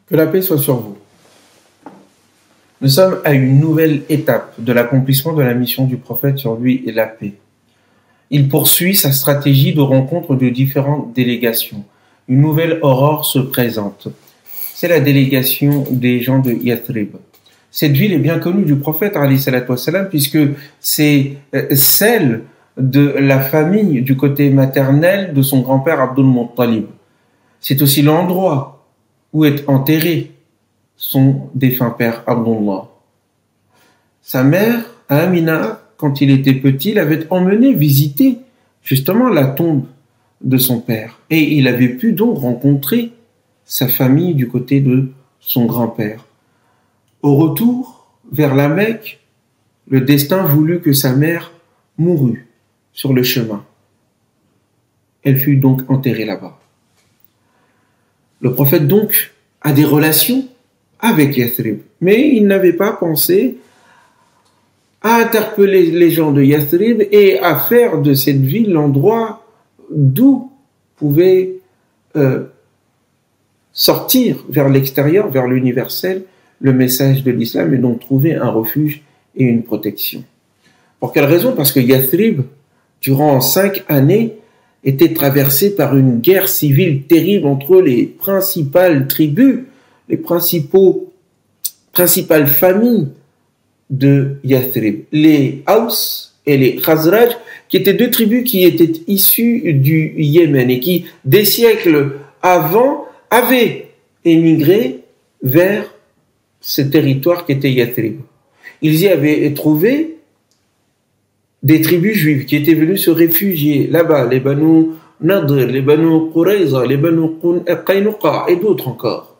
Que la paix soit sur vous. Nous sommes à une nouvelle étape de l'accomplissement de la mission du prophète sur lui et la paix. Il poursuit sa stratégie de rencontre de différentes délégations. Une nouvelle aurore se présente. C'est la délégation des gens de Yathrib. Cette ville est bien connue du prophète, alayhi salatu wassalam, puisque c'est celle de la famille du côté maternel de son grand-père Abdul Muttalib. C'est aussi l'endroit où est enterré son défunt père Abdullah. Sa mère, Amina, quand il était petit, l'avait emmené visiter justement la tombe de son père. Et il avait pu donc rencontrer sa famille du côté de son grand-père. Au retour vers la Mecque, le destin voulut que sa mère mourût sur le chemin. Elle fut donc enterrée là-bas. Le prophète donc a des relations avec Yathrib, mais il n'avait pas pensé à interpeller les gens de Yathrib et à faire de cette ville l'endroit d'où pouvait sortir vers l'extérieur, vers l'universel, le message de l'islam et donc trouver un refuge et une protection. Pour quelle raison? Parce que Yathrib, durant 5 années, était traversé par une guerre civile terrible entre les principales tribus, les principales familles de Yathrib, les Aws et les Khazraj, qui étaient 2 tribus qui étaient issues du Yémen et qui, des siècles avant, avaient émigré vers ce territoire qui était Yathrib. Ils y avaient trouvé des tribus juives qui étaient venues se réfugier là-bas, les Banu Nadir, les Banu Qurayza, les Banu Qaynuqa et d'autres encore.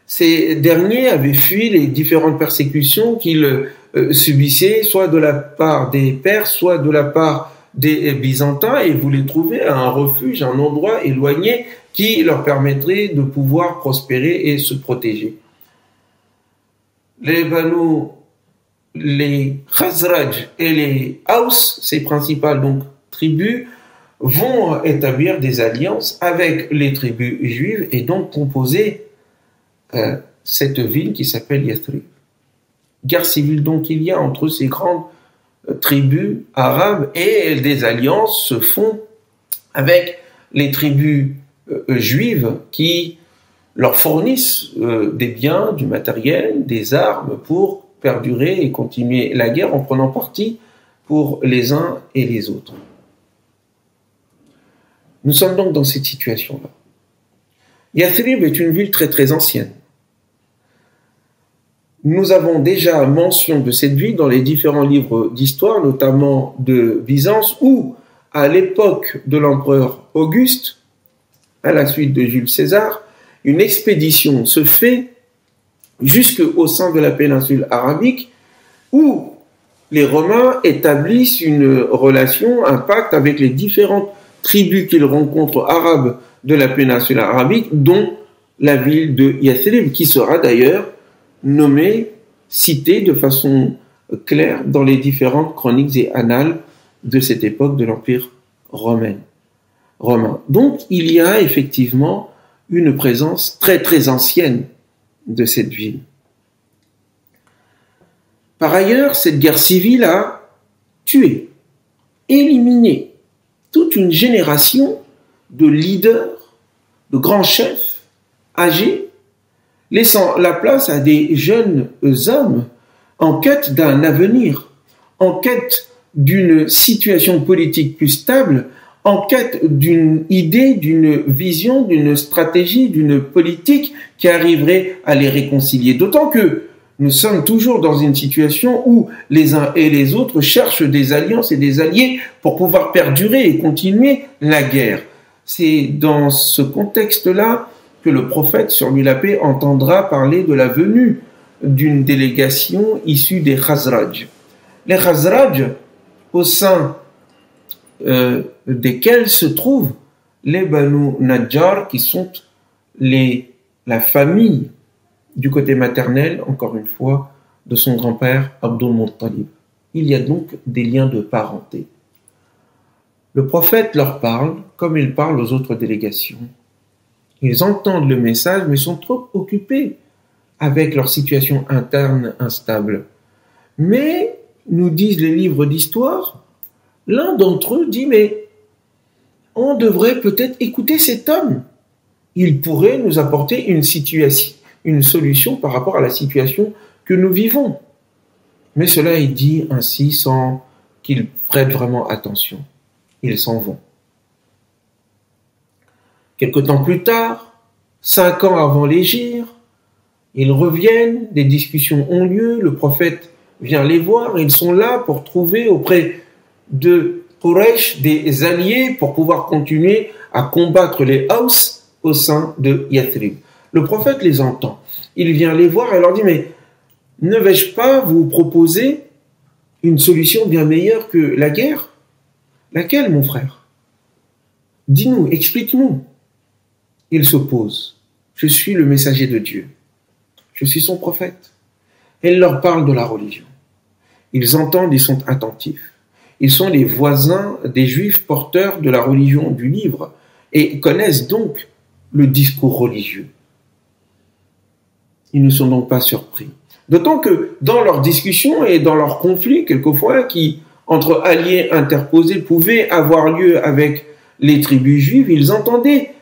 Ces derniers avaient fui les différentes persécutions qu'ils subissaient, soit de la part des Perses, soit de la part des Byzantins, et voulaient trouver un refuge, un endroit éloigné qui leur permettrait de pouvoir prospérer et se protéger. Les Khazraj et les Aws, ces principales donc tribus, vont établir des alliances avec les tribus juives et donc composer cette ville qui s'appelle Yathrib. Guerre civile donc il y a entre ces grandes tribus arabes et des alliances se font avec les tribus juives qui leur fournissent des biens, du matériel, des armes pour perdurer et continuer la guerre en prenant parti pour les uns et les autres. Nous sommes donc dans cette situation-là. Yathrib est une ville très très ancienne. Nous avons déjà mention de cette ville dans les différents livres d'histoire, notamment de Byzance, où, à l'époque de l'empereur Auguste, à la suite de Jules César, une expédition se fait jusqu'au sein de la péninsule arabique, où les Romains établissent une relation, un pacte avec les différentes tribus qu'ils rencontrent arabes de la péninsule arabique, dont la ville de Yathrib, qui sera d'ailleurs nommée, citée de façon claire dans les différentes chroniques et annales de cette époque de l'Empire romain. Donc, il y a effectivement une présence très très ancienne de cette ville. Par ailleurs, cette guerre civile a tué, éliminé toute une génération de leaders, de grands chefs âgés, laissant la place à des jeunes hommes en quête d'un avenir, en quête d'une situation politique plus stable, en quête d'une idée, d'une vision, d'une stratégie, d'une politique qui arriverait à les réconcilier. D'autant que nous sommes toujours dans une situation où les uns et les autres cherchent des alliances et des alliés pour pouvoir perdurer et continuer la guerre. C'est dans ce contexte-là que le prophète, sur lui la paix, entendra parler de la venue d'une délégation issue des Khazraj. Les Khazraj, au sein desquels se trouvent les Banu Najjar, qui sont la famille du côté maternel, encore une fois, de son grand-père Abdul Muttalib. Il y a donc des liens de parenté. Le prophète leur parle comme il parle aux autres délégations. Ils entendent le message, mais sont trop occupés avec leur situation interne instable. Mais, nous disent les livres d'histoire, l'un d'entre eux dit, mais on devrait peut-être écouter cet homme. Il pourrait nous apporter une solution par rapport à la situation que nous vivons. Mais cela est dit ainsi sans qu'ils prêtent vraiment attention. Ils s'en vont. Quelque temps plus tard, 5 ans avant l'hégire, ils reviennent, des discussions ont lieu, le prophète vient les voir, ils sont là pour trouver auprès de Quraysh des alliés pour pouvoir continuer à combattre les Haus au sein de Yathrib. Le prophète les entend, il vient les voir et leur dit, mais ne vais-je pas vous proposer une solution bien meilleure que la guerre? Laquelle, mon frère? Dis-nous, explique-nous. Il s'oppose. Je suis le messager de Dieu. Je suis son prophète. Elle leur parle de la religion. Ils entendent et sont attentifs. Ils sont les voisins des Juifs porteurs de la religion du livre et connaissent donc le discours religieux. Ils ne sont donc pas surpris. D'autant que dans leurs discussions et dans leurs conflits, quelquefois, qui, entre alliés interposés, pouvaient avoir lieu avec les tribus juives, ils entendaient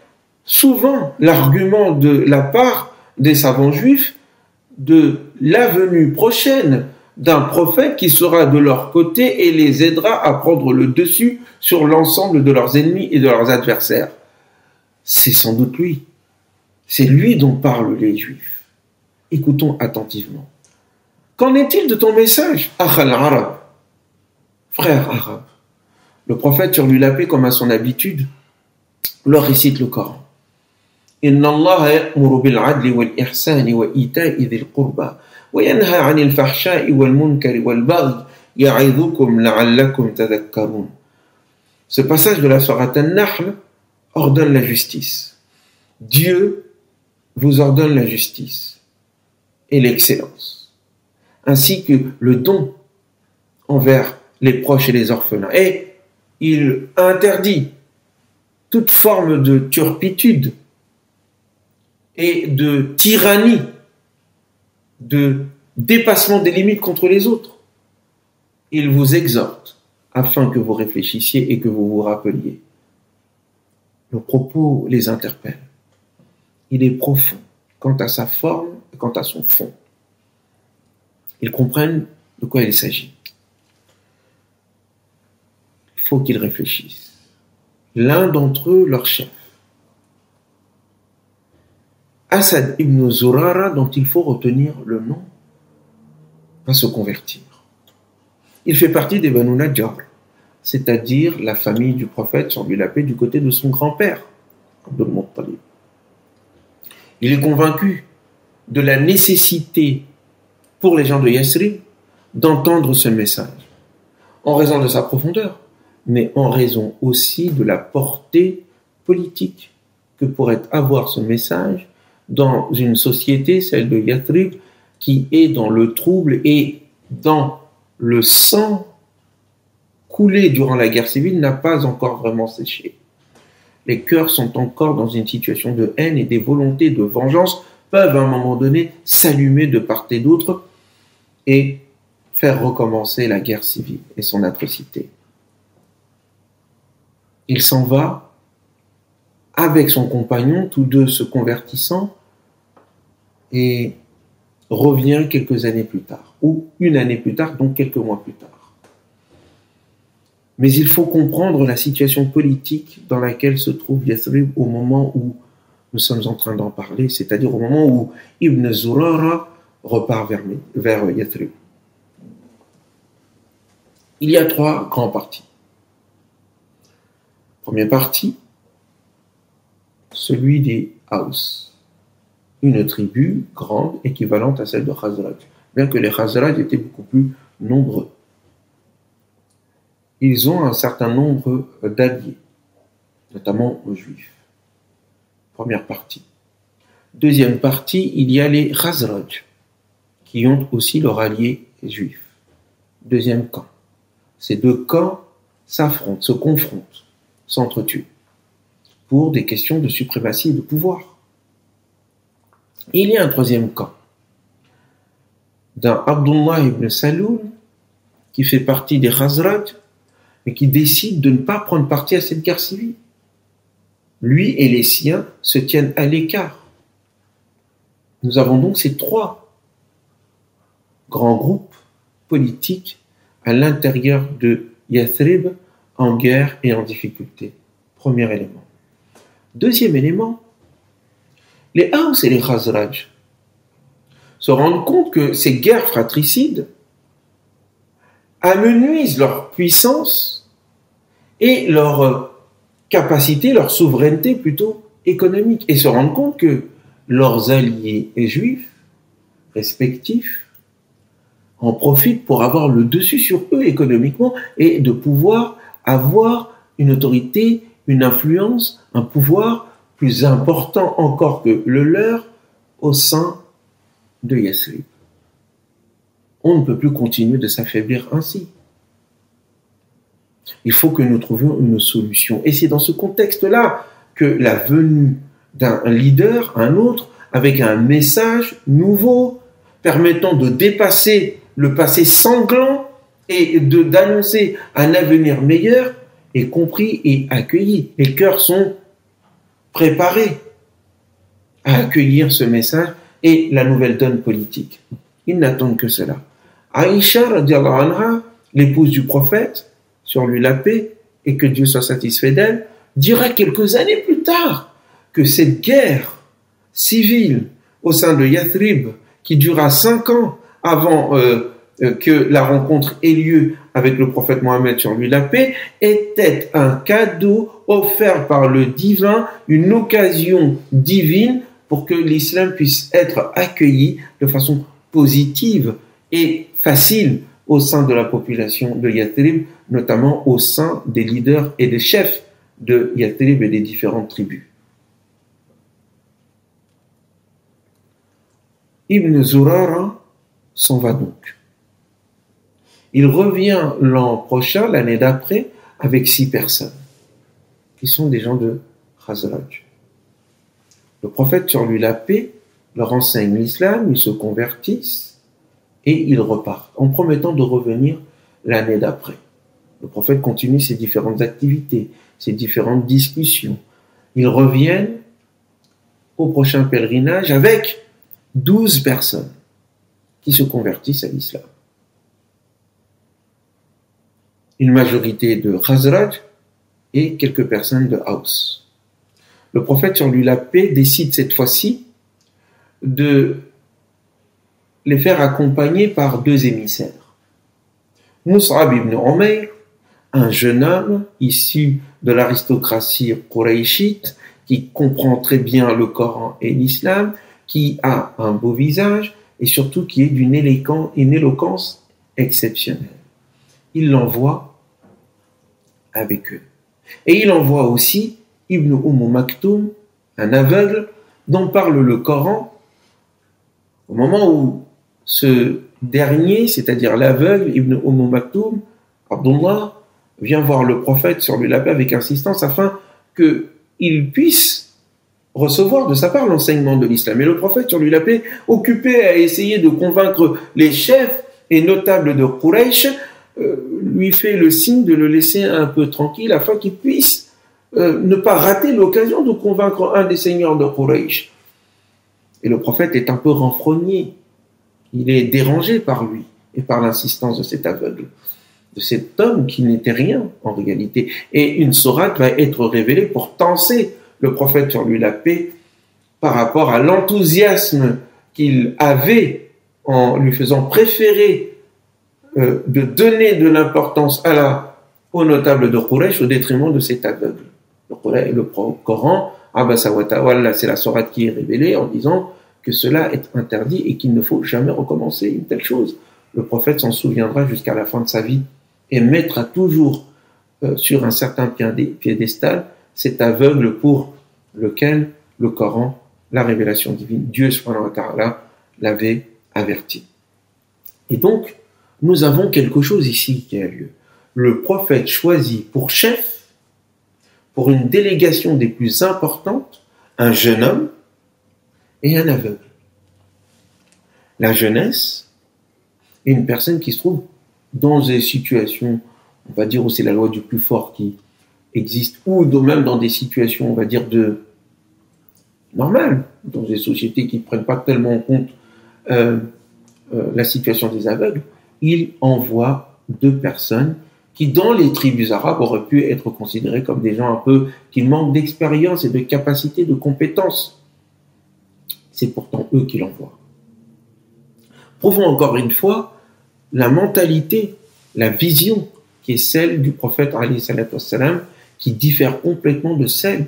souvent l'argument de la part des savants juifs de la venue prochaine d'un prophète qui sera de leur côté et les aidera à prendre le dessus sur l'ensemble de leurs ennemis et de leurs adversaires. C'est sans doute lui. C'est lui dont parlent les Juifs. Écoutons attentivement. Qu'en est-il de ton message, Akhal Arab, frère arabe? Le prophète, sur lui la paix comme à son habitude, leur récite le Coran. إن الله يأمر بالعدل والإحسان وإيتاء ذي القربى وينهى عن الفحشاء والمنكر والبغي يعظكم لعلكم تذكرون. Ce passage de la sourate An-Nahl ordonne la justice. Dieu vous ordonne la justice et l'excellence, ainsi que le don envers les proches et les orphelins. Et il interdit toute forme de turpitude et de tyrannie, de dépassement des limites contre les autres. Il vous exhorte afin que vous réfléchissiez et que vous vous rappeliez. Le propos les interpelle. Il est profond quant à sa forme et quant à son fond. Ils comprennent de quoi il s'agit. Il faut qu'ils réfléchissent. L'un d'entre eux, leur chef, Asad ibn Zurara, dont il faut retenir le nom, va se convertir. Il fait partie des Banu Najjar, c'est-à-dire la famille du prophète, sur lui la paix, du côté de son grand-père, Abdul Muttalib. Il est convaincu de la nécessité pour les gens de Yathrib d'entendre ce message, en raison de sa profondeur, mais en raison aussi de la portée politique que pourrait avoir ce message dans une société, celle de Yathrib, qui est dans le trouble et dans le sang coulé durant la guerre civile n'a pas encore vraiment séché. Les cœurs sont encore dans une situation de haine et des volontés de vengeance peuvent à un moment donné s'allumer de part et d'autre et faire recommencer la guerre civile et son atrocité. Il s'en va avec son compagnon, tous deux se convertissant, et revient quelques années plus tard, ou une année plus tard, donc quelques mois plus tard. Mais il faut comprendre la situation politique dans laquelle se trouve Yathrib au moment où nous sommes en train d'en parler, c'est-à-dire au moment où Ibn Zurara repart vers Yathrib. Il y a 3 grands partis. Premier parti, celui des Haus, une tribu grande équivalente à celle de Khazraj, bien que les Khazraj étaient beaucoup plus nombreux. Ils ont un certain nombre d'alliés, notamment aux Juifs. Première partie. Deuxième partie, il y a les Khazraj, qui ont aussi leur allié juif. Deuxième camp. Ces 2 camps s'affrontent, se confrontent, s'entretuent, pour des questions de suprématie et de pouvoir. Il y a un troisième camp d'un Abdullah ibn Saloul qui fait partie des Khazraj mais qui décide de ne pas prendre parti à cette guerre civile. Lui et les siens se tiennent à l'écart. Nous avons donc ces trois grands groupes politiques à l'intérieur de Yathrib en guerre et en difficulté. Premier élément. Deuxième élément, les Haus et les Khazraj se rendent compte que ces guerres fratricides amenuisent leur puissance et leur capacité, leur souveraineté plutôt économique, et se rendent compte que leurs alliés juifs respectifs en profitent pour avoir le dessus sur eux économiquement et de pouvoir avoir une autorité, une influence, un pouvoir plus important encore que le leur au sein de Yathrib. On ne peut plus continuer de s'affaiblir ainsi. Il faut que nous trouvions une solution. Et c'est dans ce contexte-là que la venue d'un leader, un autre, avec un message nouveau, permettant de dépasser le passé sanglant et d'annoncer un avenir meilleur, est compris et accueilli. Les cœurs sont préparés à accueillir ce message et la nouvelle donne politique. Ils n'attendent que cela. Aïcha, radiallahu anha, l'épouse du prophète, sur lui la paix, et que Dieu soit satisfait d'elle, dira quelques années plus tard que cette guerre civile au sein de Yathrib, qui dura 5 ans avant que la rencontre ait lieu avec le prophète Mohammed sur lui la paix, était un cadeau offert par le divin, une occasion divine pour que l'islam puisse être accueilli de façon positive et facile au sein de la population de Yathrib, notamment au sein des leaders et des chefs de Yathrib et des différentes tribus. Ibn Zurara s'en va donc. Il revient l'an prochain, l'année d'après, avec 6 personnes, qui sont des gens de Khazraj. Le prophète, sur lui la paix, leur enseigne l'islam, ils se convertissent et ils repartent, en promettant de revenir l'année d'après. Le prophète continue ses différentes activités, ses différentes discussions. Ils reviennent au prochain pèlerinage avec 12 personnes qui se convertissent à l'islam. Une majorité de Khazraj et quelques personnes de Haus. Le prophète, sur lui la paix, décide cette fois-ci de les faire accompagner par 2 émissaires. Mus'ab ibn Umayr, un jeune homme issu de l'aristocratie quraïchite, qui comprend très bien le Coran et l'islam, qui a un beau visage et surtout qui est d'une éloquence exceptionnelle. Il l'envoie avec eux. Et il envoie aussi Ibn Maktoum, un aveugle, dont parle le Coran, au moment où ce dernier, c'est-à-dire l'aveugle, Ibn Maktoum, Abdullah, vient voir le prophète sur lui la paix avec insistance afin qu'il puisse recevoir de sa part l'enseignement de l'islam. Et le prophète, sur lui la paix, occupé à essayer de convaincre les chefs et notables de Quraysh, lui fait le signe de le laisser un peu tranquille afin qu'il puisse ne pas rater l'occasion de convaincre un des seigneurs de Quraysh. Et le prophète est un peu renfrogné. Il est dérangé par lui et par l'insistance de cet aveugle, de cet homme qui n'était rien en réalité. Et une sourate va être révélée pour tenser le prophète, sur lui la paix, par rapport à l'enthousiasme qu'il avait en lui faisant préférer de donner de l'importance aux notables de Quraysh au détriment de cet aveugle. Le Coran, Abasa wa Tawalla, c'est la sourate qui est révélée en disant que cela est interdit et qu'il ne faut jamais recommencer une telle chose. Le prophète s'en souviendra jusqu'à la fin de sa vie et mettra toujours sur un certain piédestal cet aveugle pour lequel le Coran, la révélation divine, Dieu subhanahu wa ta'ala, l'avait averti. Et donc, nous avons quelque chose ici qui a lieu. Le prophète choisit pour chef, pour une délégation des plus importantes, un jeune homme et un aveugle. la jeunesse et une personne qui se trouve dans des situations, on va dire où c'est la loi du plus fort qui existe, ou même dans des situations, on va dire, de normales, dans des sociétés qui ne prennent pas tellement en compte la situation des aveugles, il envoie 2 personnes qui, dans les tribus arabes, auraient pu être considérées comme des gens un peu qui manquent d'expérience et de capacité, de compétences. C'est pourtant eux qui l'envoient. Prouvons encore une fois la mentalité, la vision qui est celle du prophète alayhi salatu wassalam, qui diffère complètement de celle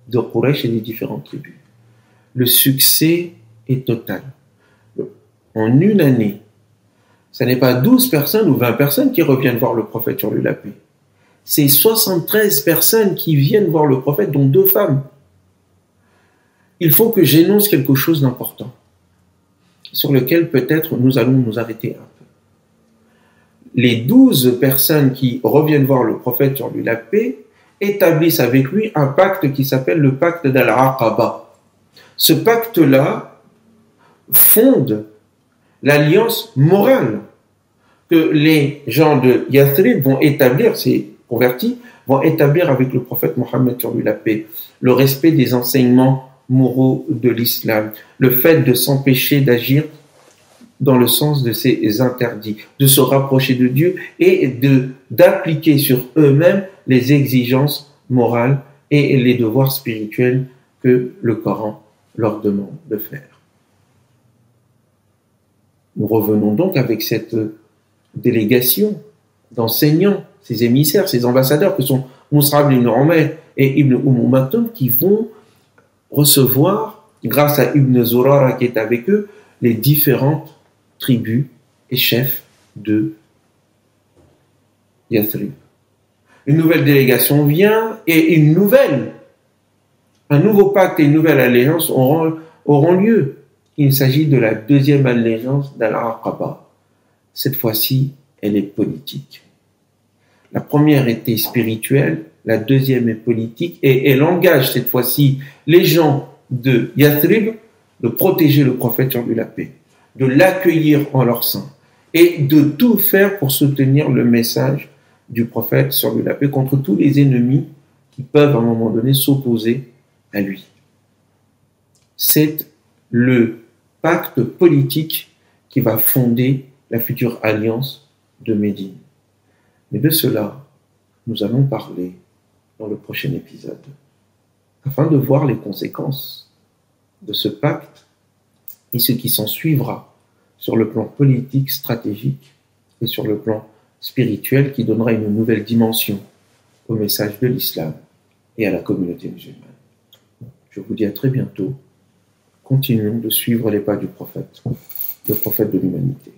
de Quraysh et des différentes tribus. Le succès est total. En une année, ce n'est pas 12 personnes ou 20 personnes qui reviennent voir le prophète sur lui la paix. C'est 73 personnes qui viennent voir le prophète, dont 2 femmes. Il faut que j'énonce quelque chose d'important, sur lequel peut-être nous allons nous arrêter un peu. Les 12 personnes qui reviennent voir le prophète sur lui la paix établissent avec lui un pacte qui s'appelle le pacte d'Al-Aqaba. Ce pacte-là fonde l'alliance morale que les gens de Yathrib vont établir, ces convertis, vont établir avec le prophète Mohammed sur lui la paix, le respect des enseignements moraux de l'islam, le fait de s'empêcher d'agir dans le sens de ses interdits, de se rapprocher de Dieu et d'appliquer sur eux-mêmes les exigences morales et les devoirs spirituels que le Coran leur demande de faire. Nous revenons donc avec cette délégation d'enseignants, ces émissaires, ces ambassadeurs que sont Mus'ab ibn Umayr et Ibn Maktoum qui vont recevoir, grâce à Ibn Zurara qui est avec eux, les différentes tribus et chefs de Yathrib. Une nouvelle délégation vient et un nouveau pacte et une nouvelle allégeance auront lieu. Il s'agit de la 2e allégeance d'Al-Aqaba. Cette fois-ci, elle est politique. La première était spirituelle, la 2e est politique, et elle engage cette fois-ci les gens de Yathrib de protéger le prophète sur lui la paix, de l'accueillir en leur sein, et de tout faire pour soutenir le message du prophète sur lui la paix contre tous les ennemis qui peuvent à un moment donné s'opposer à lui. C'est le pacte politique qui va fonder la future alliance de Médine. Mais de cela, nous allons parler dans le prochain épisode, afin de voir les conséquences de ce pacte et ce qui s'en suivra sur le plan politique, stratégique et sur le plan spirituel qui donnera une nouvelle dimension au message de l'islam et à la communauté musulmane. Je vous dis à très bientôt. Continuons de suivre les pas du prophète, le prophète de l'humanité.